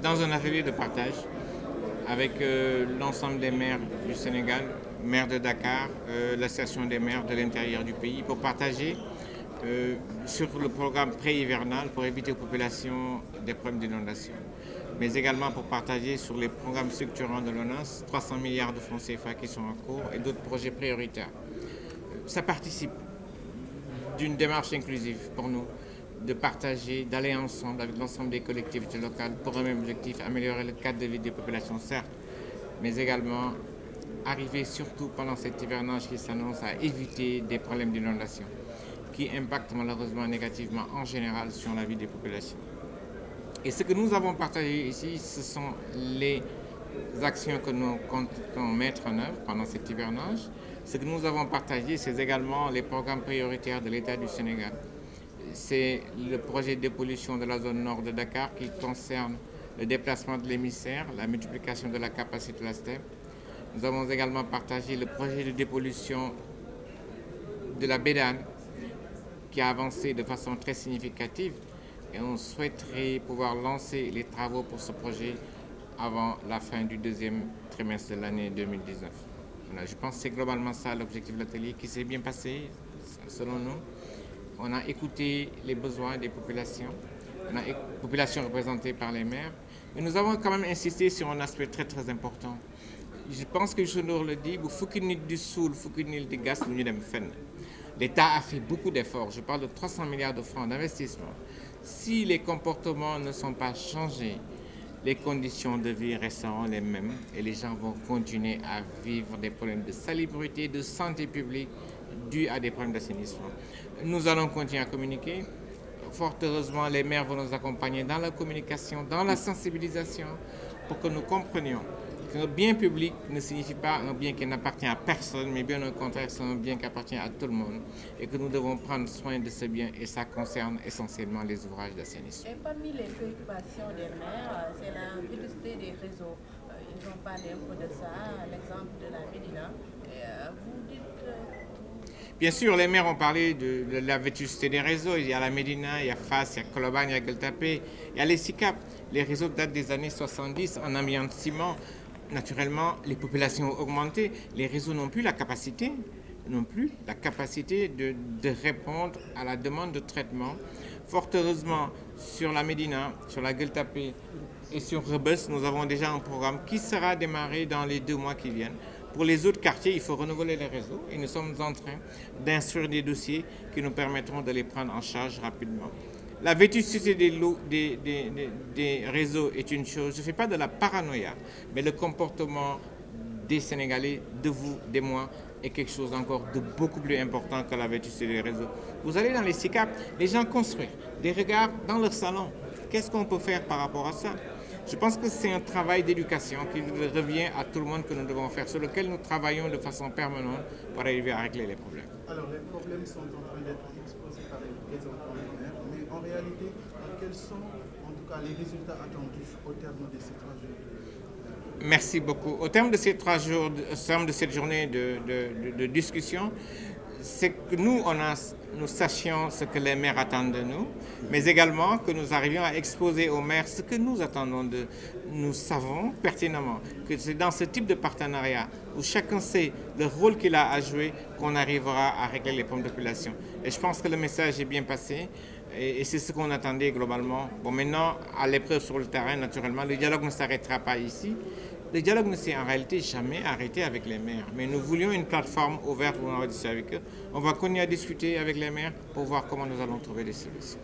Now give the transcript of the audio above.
dans un atelier de partage avec l'ensemble des maires du Sénégal, maires de Dakar, l'association des maires de l'intérieur du pays, pour partager sur le programme pré-hivernal pour éviter aux populations des problèmes d'inondation, mais également pour partager sur les programmes structurants de l'ONAS, 300 milliards de francs CFA qui sont en cours et d'autres projets prioritaires. Ça participe d'une démarche inclusive pour nous, de partager, d'aller ensemble avec l'ensemble des collectivités locales pour un même objectif, améliorer le cadre de vie des populations, certes, mais également arriver surtout pendant cet hivernage qui s'annonce à éviter des problèmes d'inondation qui impactent malheureusement négativement en général sur la vie des populations. Et ce que nous avons partagé ici, ce sont les actions que nous comptons mettre en œuvre pendant cet hivernage. Ce que nous avons partagé, c'est également les programmes prioritaires de l'État du Sénégal. C'est le projet de dépollution de la zone nord de Dakar qui concerne le déplacement de l'émissaire, la multiplication de la capacité de la STEP. Nous avons également partagé le projet de dépollution de la Bédane qui a avancé de façon très significative et on souhaiterait pouvoir lancer les travaux pour ce projet avant la fin du deuxième trimestre de l'année 2019. Voilà, je pense que c'est globalement ça l'objectif de l'atelier qui s'est bien passé selon nous. On a écouté les besoins des populations, populations représentées par les maires, mais nous avons quand même insisté sur un aspect très très important. Je pense que Youssou Ndour le dit, bu fukki nit di suul fukki nit di gas lu ñu dem fenn. L'État a fait beaucoup d'efforts, je parle de 300 milliards de francs d'investissement. Si les comportements ne sont pas changés, les conditions de vie resteront les mêmes et les gens vont continuer à vivre des problèmes de salubrité, de santé publique dus à des problèmes d'assainissement. Nous allons continuer à communiquer. Fort heureusement, les maires vont nous accompagner dans la communication, dans la sensibilisation, pour que nous comprenions qu'un bien public ne signifie pas un bien qui n'appartient à personne, mais bien au contraire, c'est un bien qui appartient à tout le monde et que nous devons prendre soin de ce bien et ça concerne essentiellement les ouvrages d'assainissement. Et parmi les préoccupations des maires, c'est la vétusté des réseaux. Ils ont parlé un peu de ça, l'exemple de la Médina. Vous dites... Bien sûr, les maires ont parlé de la vétusté des réseaux. Il y a la Médina, il y a Fass, il y a Colobane, il y a Gueule Tapée, il y a les SICAP. Les réseaux datent des années 70 en amiante ciment. Naturellement, les populations ont augmenté. Les réseaux n'ont plus la capacité, de répondre à la demande de traitement. Fort heureusement, sur la Médina, sur la Gueule Tapée et sur Rebeuss, nous avons déjà un programme qui sera démarré dans les 2 mois qui viennent. Pour les autres quartiers, il faut renouveler les réseaux et nous sommes en train d'instruire des dossiers qui nous permettront de les prendre en charge rapidement. La vétusté des réseaux est une chose, je ne fais pas de la paranoïa, mais le comportement des Sénégalais, de vous, de moi, est quelque chose encore de beaucoup plus important que la vétusté des réseaux. Vous allez dans les SICAP, les gens construisent des regards dans leur salon. Qu'est-ce qu'on peut faire par rapport à ça? Je pense que c'est un travail d'éducation qui revient à tout le monde que nous devons faire, sur lequel nous travaillons de façon permanente pour arriver à régler les problèmes. Alors les problèmes sont en train d'être exposés par les représentants des maires, mais en réalité, quels sont en tout cas les résultats attendus au terme de ces 3 jours? Merci beaucoup. Au terme de ces 3 jours, au terme de cette journée de discussion, c'est que nous sachions ce que les maires attendent de nous, mais également que nous arrivions à exposer aux maires ce que nous attendons d'eux. Nous savons pertinemment que c'est dans ce type de partenariat où chacun sait le rôle qu'il a à jouer qu'on arrivera à régler les problèmes de population. Et je pense que le message est bien passé et c'est ce qu'on attendait globalement. Bon, maintenant, à l'épreuve sur le terrain, naturellement, le dialogue ne s'arrêtera pas ici. Le dialogue ne s'est en réalité jamais arrêté avec les maires, mais nous voulions une plateforme ouverte pour en discuter avec eux. On va continuer à discuter avec les maires pour voir comment nous allons trouver des solutions.